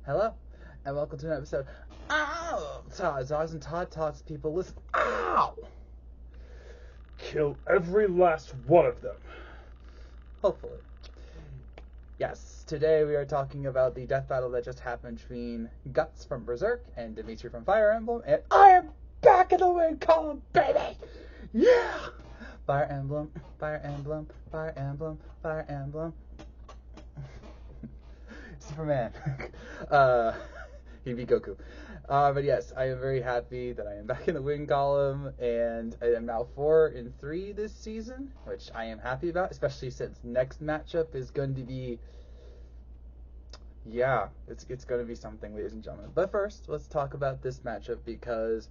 Hello, and welcome to an episode. Ow! Todd Talks and Todd Talks. People listen. Ow! Kill every last one of them. Hopefully. Yes, today we are talking about the death battle that just happened between Guts from Berserk and Dimitri from Fire Emblem, and I am back in the win column, baby! Yeah! Fire Emblem, Fire Emblem, Fire Emblem, Fire Emblem. Superman. He'd be Goku. But yes, I am very happy that I am back in the win column, and I am now 4-3 this season, which I am happy about, especially since next matchup is going to be, it's going to be something, ladies and gentlemen. But first, let's talk about this matchup, because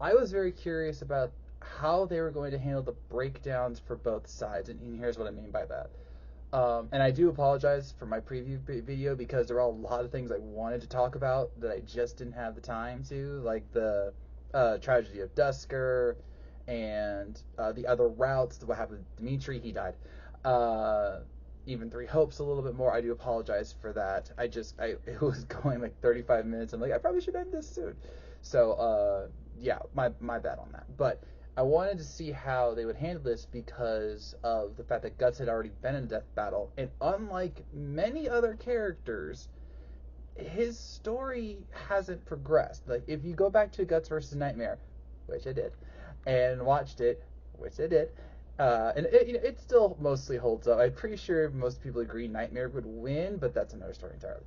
I was very curious about how they were going to handle the breakdowns for both sides, and here's what I mean by that. And I do apologize for my preview video, because there were a lot of things I wanted to talk about that I just didn't have the time to, like the tragedy of Dusker and the other routes, what happened with Dimitri, he died. Even Three Hopes a little bit more. I do apologize for that. It was going like 35 minutes. I'm like, I probably should end this soon. So, my bad on that. But I wanted to see how they would handle this because of the fact that Guts had already been in a death battle, and unlike many other characters, his story hasn't progressed. Like, if you go back to Guts versus Nightmare, which I did, and watched it, which I did, and it still mostly holds up. I'm pretty sure most people agree Nightmare would win, but that's another story entirely.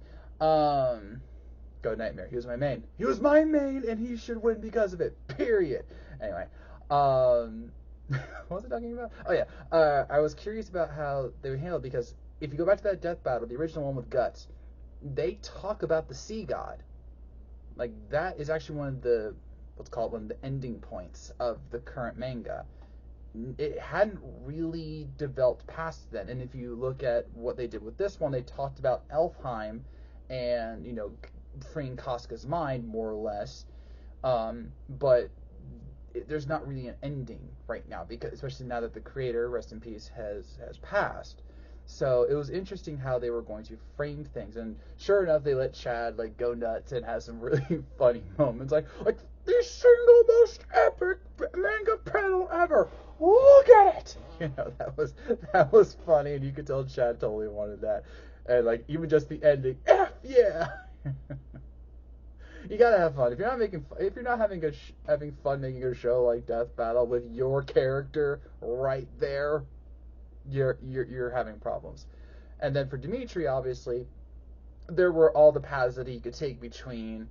Go Nightmare. He was my main. He was my main, and he should win because of it. Period. Anyway. What was I talking about? Oh yeah, I was curious about how they would handle it, because if you go back to that death battle, the original one with Guts, they talk about the Sea God. Like, that is actually one of the, one of the ending points of the current manga. It hadn't really developed past then, and if you look at what they did with this one, they talked about Elfheim and, freeing Casca's mind, more or less, but there's not really an ending right now, because especially now that the creator, rest in peace, has passed. So it was interesting how they were going to frame things, and sure enough, they let Chad go nuts and have some really funny moments, like the single most epic manga panel ever. Look at it. That was funny, and you could tell Chad totally wanted that, and even just the ending. F yeah. You gotta have fun. If you're not having fun making a show like Death Battle with your character right there, you're having problems. And then for Dimitri, obviously, there were all the paths that he could take between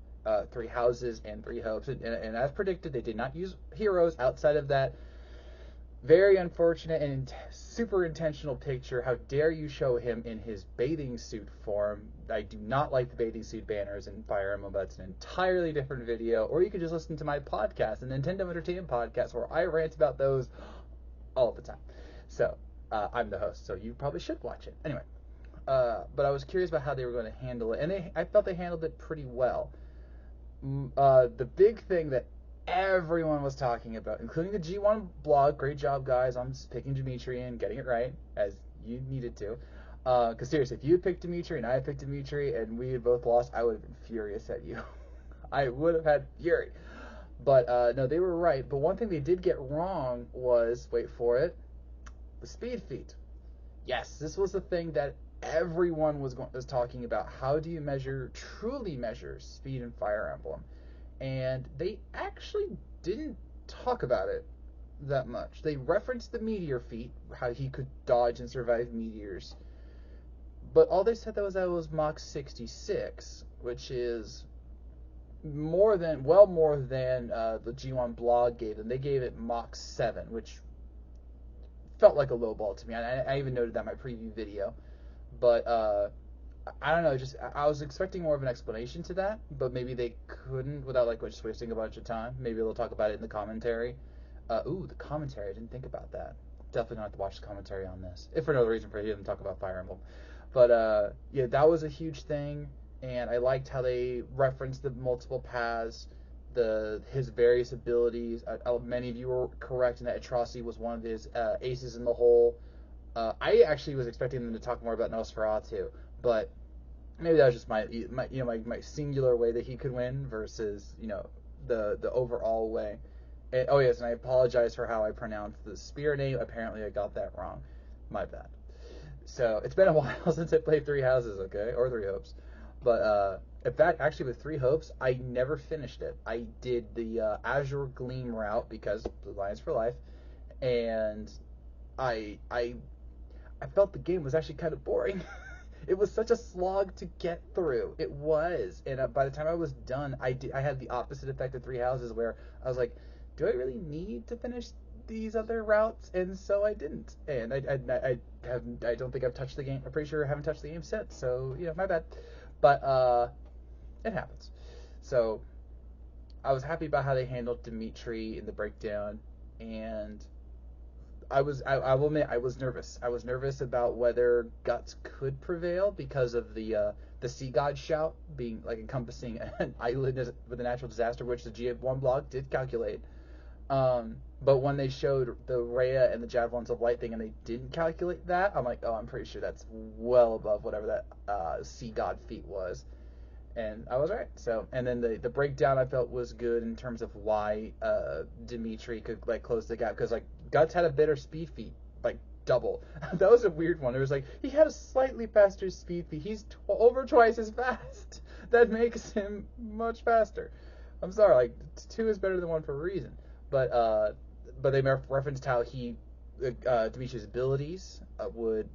Three Houses and Three Hopes, and as predicted, they did not use heroes outside of that very unfortunate and super intentional picture. How dare you show him in his bathing suit form? I do not like the bathing suit banners in Fire Emblem, but that's an entirely different video. Or you could just listen to my podcast, the Nintendo Entertainment Podcast, where I rant about those all the time. So, I'm the host, so you probably should watch it. Anyway, but I was curious about how they were going to handle it, and I felt they handled it pretty well. The big thing that everyone was talking about, including the G1 blog, great job guys on picking Dimitri and getting it right, as you needed to, because seriously, if you had picked Dimitri and I had picked Dimitri and we had both lost, I would have been furious at you. I would have had fury. But no, they were right. But one thing they did get wrong was, wait for it, the speed feat. Yes, this was the thing that everyone was talking about. How do you truly measure speed in Fire Emblem? And they actually didn't talk about it that much. They referenced the meteor feat, how he could dodge and survive meteors, but all they said that was Mach 66, which is more than the G1 blog gave them. They gave it Mach 7, which felt like a low ball to me. I even noted that in my preview video, but I don't know, I was expecting more of an explanation to that, but maybe they couldn't without just wasting a bunch of time. Maybe they'll talk about it in the commentary. The commentary, I didn't think about that. Definitely gonna have to watch the commentary on this, if for no other reason for them to talk about Fire Emblem. But that was a huge thing, and I liked how they referenced the multiple paths, his various abilities. Many of you were correct in that Atrocity was one of his aces in the hole. I actually was expecting them to talk more about Nosferatu, but maybe that was just my singular way that he could win versus the overall way. And, oh yes, and I apologize for how I pronounced the spear name. Apparently I got that wrong. My bad. So it's been a while since I played Three Houses, okay, or Three Hopes. But in fact, actually with Three Hopes, I never finished it. I did the Azure Gleam route because Blue Lions for life, and I I I felt the game was actually kind of boring. It was such a slog to get through. It was, and by the time I was done, I had the opposite effect of Three Houses, where I was like, do I really need to finish these other routes? And so I didn't. And I don't think I've touched the game. I'm pretty sure I haven't touched the game since. So my bad. But it happens. So I was happy about how they handled Dimitri in the breakdown, and I will admit I was nervous. I was nervous about whether Guts could prevail because of the Sea God shout being like encompassing an island with a natural disaster, which the GF1 blog did calculate. But when they showed the Rhea and the Javelins of Light thing and they didn't calculate that, I'm like, oh, I'm pretty sure that's well above whatever that Sea God feat was. And I was right. So, and then the breakdown I felt was good in terms of why Dimitri could like close the gap, because like Guts had a better speed feat, like double. That was a weird one. It was like he had a slightly faster speed feat. He's over twice as fast. That makes him much faster. I'm sorry, like 2 is better than 1 for a reason. But they referenced how Dimitri's abilities would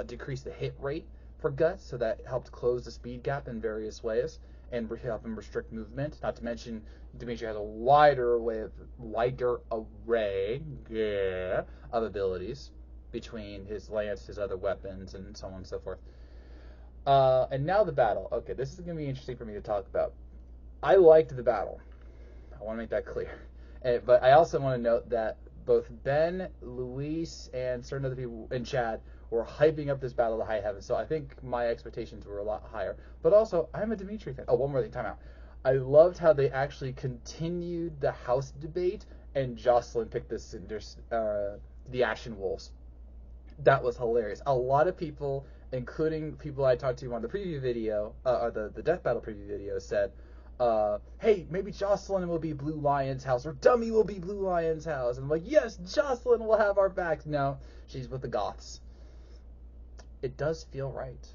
decrease the hit rate for Guts, so that helped close the speed gap in various ways and help him restrict movement. Not to mention, Dimitri has a wider array of abilities between his lance, his other weapons, and so on and so forth. And now the battle. Okay, this is going to be interesting for me to talk about. I liked the battle. I want to make that clear. But I also want to note that both Ben, Luis, and certain other people, and Chad, were hyping up this battle to high heaven. So I think my expectations were a lot higher. But also, I'm a Dimitri fan. Oh, one more thing, time out. I loved how they actually continued the house debate, and Jocelyn picked the Ashen Wolves. That was hilarious. A lot of people, including people I talked to on the preview video, or the Death Battle preview video, said, hey, maybe Jocelyn will be Blue Lion's house, or Dummy will be Blue Lion's house. And I'm like, yes, Jocelyn will have our backs. No, she's with the Goths. It does feel right.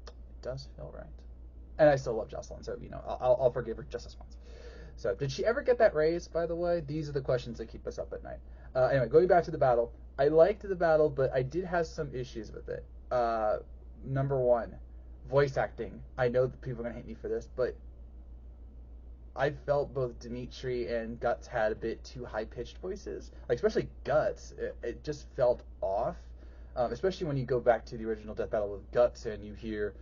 It does feel right. And I still love Jocelyn, so, I'll forgive her just this once. So, did she ever get that raise, by the way? These are the questions that keep us up at night. Anyway, going back to the battle. I liked the battle, but I did have some issues with it. Number 1, voice acting. I know that people are going to hate me for this, but I felt both Dimitri and Guts had a bit too high-pitched voices. Like, especially Guts. It just felt off. Especially when you go back to the original Death Battle with Guts and you hear,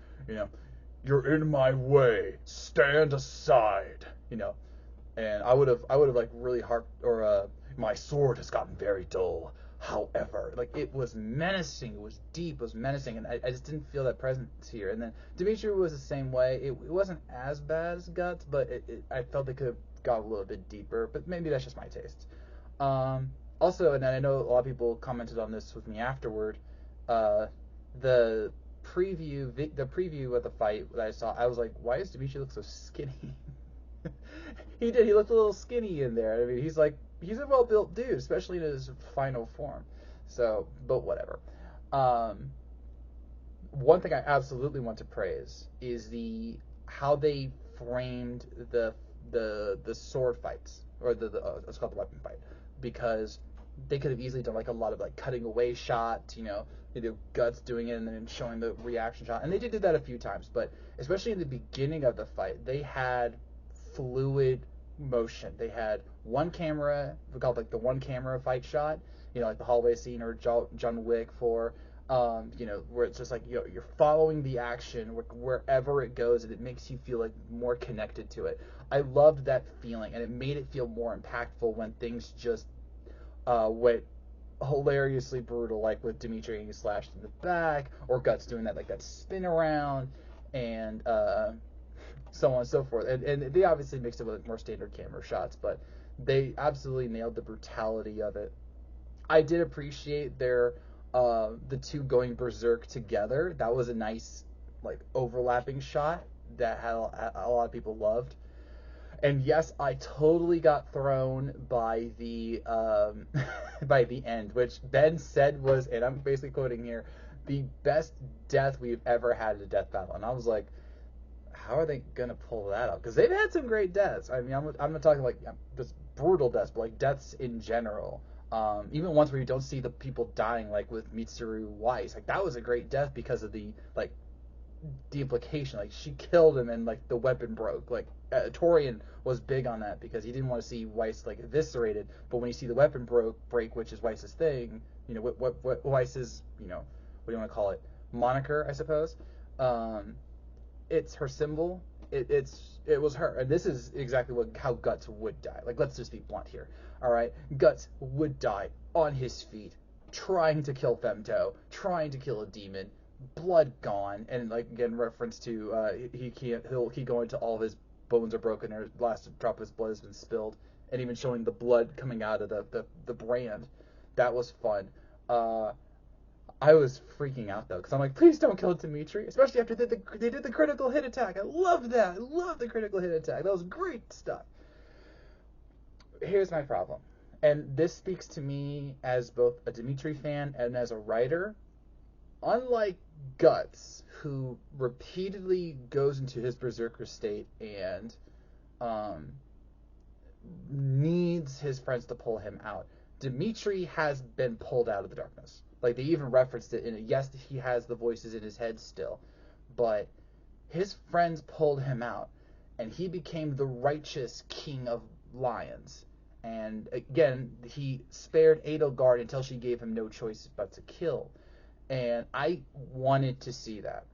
you're in my way, stand aside, And I would have like really harped, or my sword has gotten very dull. However, like it was menacing, it was deep, it was menacing, and I just didn't feel that presence here. And then Dimitri was the same way. It wasn't as bad as Guts, but I felt they could have got a little bit deeper. But maybe that's just my taste. Also, and I know a lot of people commented on this with me afterward, the preview of the fight that I saw, I was like, why does Dimitri look so skinny? He looked a little skinny in there. I mean, he's a well-built dude, especially in his final form. So, but whatever. One thing I absolutely want to praise is how they framed the sword fights, or let's call it the weapon fight, because they could have easily done like a lot of like cutting away shot, Guts doing it and then showing the reaction shot, and they did do that a few times. But especially in the beginning of the fight, they had fluid motion. They had one camera, we call it like the one camera fight shot, like the hallway scene, or John Wick for, where it's just like you're following the action wherever it goes, and it makes you feel like more connected to it. I loved that feeling, and it made it feel more impactful when things just went hilariously brutal, like with Dimitri getting slashed in the back, or Guts doing that spin around, and so on and so forth. And they obviously mixed it with more standard camera shots, but they absolutely nailed the brutality of it. I did appreciate the two going berserk together. That was a nice like overlapping shot that had a lot of people loved. And yes, I totally got thrown by the by the end, which Ben said was, and I'm basically quoting here, the best death we've ever had at a death battle. And I was like, how are they gonna pull that out? Because they've had some great deaths. I mean, I'm not talking like just brutal deaths, but like deaths in general. Even ones where you don't see the people dying, like with Mitsuru Weiss, like that was a great death because of the implication. Like she killed him and like the weapon broke. Like Torian was big on that because he didn't want to see Weiss like eviscerated. But when you see the weapon break, which is Weiss's thing, you know what Weiss's, you know, what do you want to call it, moniker, I suppose. It's her symbol. It was her, and this is exactly how Guts would die. Like, let's just be blunt here. All right, Guts would die on his feet, trying to kill Femto, trying to kill a demon, blood gone, and like again reference to he'll keep going to all of his bones are broken, or last drop of his blood has been spilled, and even showing the blood coming out of the brand. That was fun. I was freaking out though, because I'm like, please don't kill Dimitri, especially after they did the critical hit attack. I love that. I love the critical hit attack. That was great stuff. Here's my problem, and this speaks to me as both a Dimitri fan and as a writer. Unlike Guts, who repeatedly goes into his berserker state and needs his friends to pull him out, Dimitri has been pulled out of the darkness. Like, they even referenced it in it. Yes, he has the voices in his head still, but his friends pulled him out, and he became the righteous king of lions. And again, he spared Edelgard until she gave him no choice but to kill. And I wanted to see that,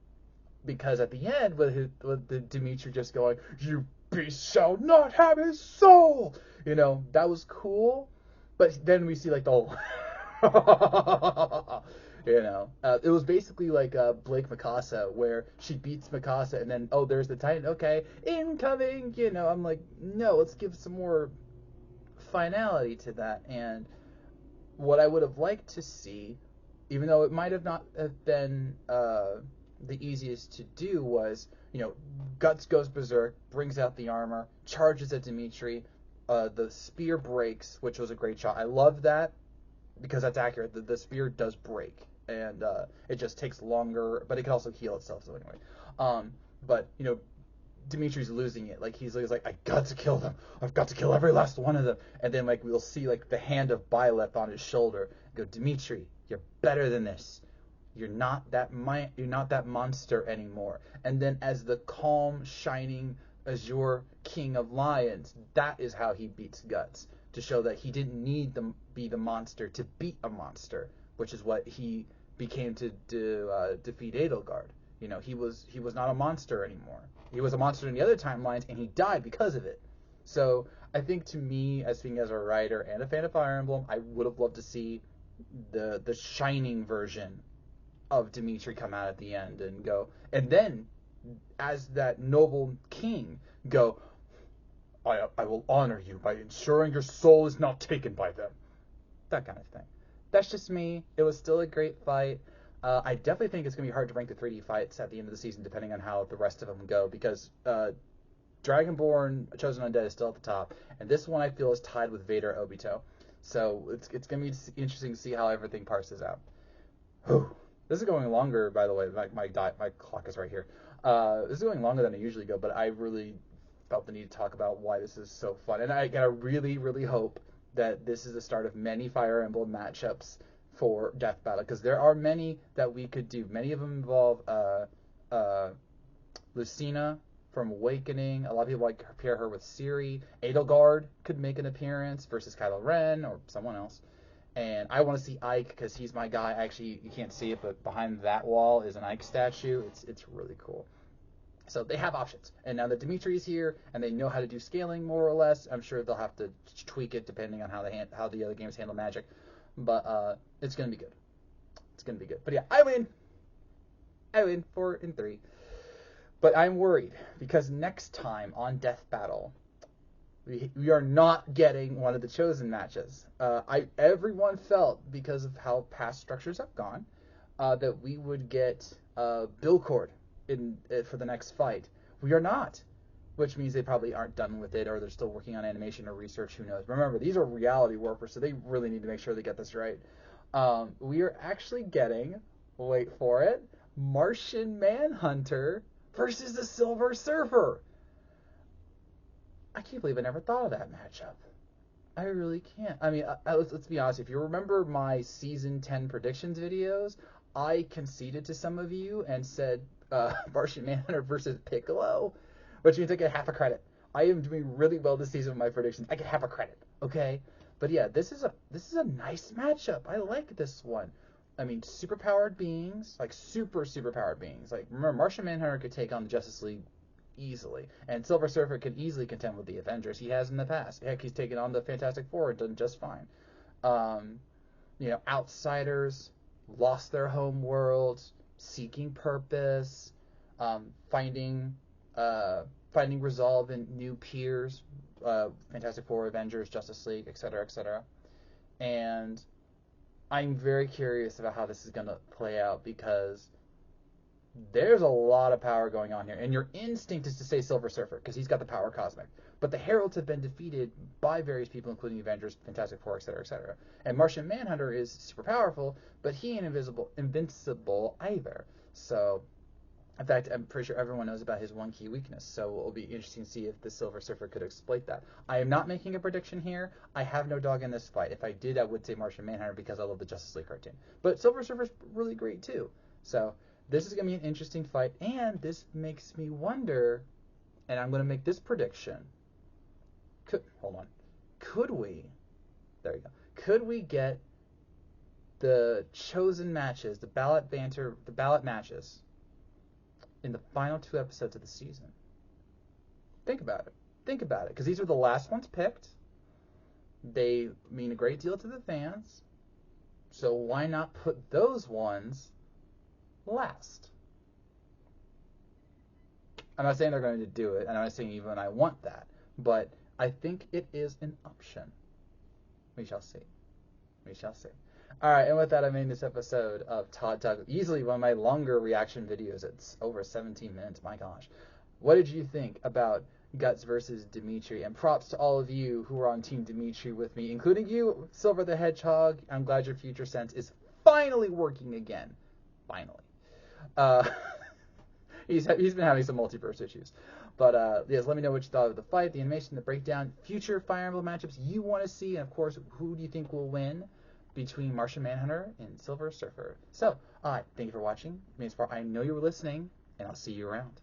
because at the end, with the Dimitri just going, "You beast shall not have his soul," you know, that was cool. But then we see like the whole you know, it was basically like Blake Mikasa, where she beats Mikasa and then, oh, there's the Titan, okay, incoming, you know. I'm like, no, let's give some more finality to that. And what I would have liked to see, even though it might have not have been the easiest to do, was, you know, Guts goes berserk, brings out the armor, charges at Dimitri, the spear breaks, which was a great shot. I love that, because that's accurate. The spear does break, and it just takes longer, but it can also heal itself. So anyway, but you know, Dimitri's losing it. Like he's like, I got to kill them. I've got to kill every last one of them. And then like we'll see like the hand of Byleth on his shoulder. Go, Dimitri, you're better than this. You're not that monster anymore. And then as the calm, shining azure king of lions, that is how he beats Guts, to show that he didn't need to be the monster to beat a monster, which is what he became to defeat Edelgard. You know, he was not a monster anymore. He was a monster in the other timelines, and he died because of it. So I think, to me, as being as a writer and a fan of Fire Emblem, I would have loved to see the shining version of Dimitri come out at the end and go, and then as that noble king, go, I will honor you by ensuring your soul is not taken by them. That kind of thing. That's just me. It was still a great fight. I definitely think it's going to be hard to rank the 3D fights at the end of the season, depending on how the rest of them go, because Dragonborn Chosen Undead is still at the top, and this one I feel is tied with Vader Obito. So it's going to be interesting to see how everything parses out. Whew. This is going longer, by the way. My clock is right here. This is going longer than I usually go, but I really felt the need to talk about why this is so fun. And I really, really hope that this is the start of many Fire Emblem matchups for Death Battle, because there are many that we could do. Many of them involve Lucina from Awakening. A lot of people like to compare her with Ciri. Edelgard could make an appearance versus Kylo Ren or someone else. And I want to see Ike, because he's my guy. Actually, you can't see it, but behind that wall is an Ike statue. It's really cool. So they have options. And now that Dimitri's here and they know how to do scaling more or less, I'm sure they'll have to tweak it depending on how the other games handle magic. But it's going to be good. It's going to be good. But yeah, I win. 4-3. But I'm worried, because next time on Death Battle, we are not getting one of the Chosen matches. Everyone felt, because of how past structures have gone, that we would get Bilcord for the next fight. We are not, which means they probably aren't done with it, or they're still working on animation or research. Who knows? Remember, these are reality warpers, so they really need to make sure they get this right. We are actually getting, wait for it, Martian Manhunter versus the Silver Surfer. I can't believe I never thought of that matchup. I really can't. I mean, let's be honest. If you remember my season 10 predictions videos, I conceded to some of you and said Martian Manhunter versus Piccolo, which means I get half a credit. I am doing really well this season with my predictions. I get half a credit, okay? But yeah, this is a nice matchup. I like this one. I mean, superpowered beings, like super powered beings. Like, remember, Martian Manhunter could take on the Justice League easily, and Silver Surfer could easily contend with the Avengers. He has in the past. Heck, he's taken on the Fantastic Four and done just fine. Outsiders lost their home world, seeking purpose, finding resolve in new peers, Fantastic Four, Avengers, Justice League, etc., etc. And I'm very curious about how this is going to play out, because there's a lot of power going on here, and your instinct is to say Silver Surfer because he's got the power cosmic. But the Heralds have been defeated by various people, including Avengers, Fantastic Four, etc., etc. And Martian Manhunter is super powerful, but he ain't invincible either. So, in fact, I'm pretty sure everyone knows about his one key weakness. So it'll be interesting to see if the Silver Surfer could exploit that. I am not making a prediction here. I have no dog in this fight. If I did, I would say Martian Manhunter because I love the Justice League cartoon. But Silver Surfer's really great too. So this is going to be an interesting fight, and this makes me wonder, and I'm going to make this prediction. Could we get the chosen matches, the ballot matches in the final 2 episodes of the season? Think about it, because these are the last ones picked. They mean a great deal to the fans, so why not put those ones last? I'm not saying they're going to do it, and I'm not saying even I want that, but I think it is an option. We shall see. All right, and with that, I'm ending this episode of Todd Talk. Easily one of my longer reaction videos. It's over 17 minutes. My gosh. What did you think about Guts versus Dimitri? And props to all of you who are on Team Dimitri with me, including you, Silver the Hedgehog. I'm glad your future sense is finally working again. Finally. He's been having some multiverse issues. But yes, let me know what you thought of the fight, the animation, the breakdown, future Fire Emblem matchups you want to see, and of course, who do you think will win between Martian Manhunter and Silver Surfer? So, thank you for watching. I know you were listening, and I'll see you around.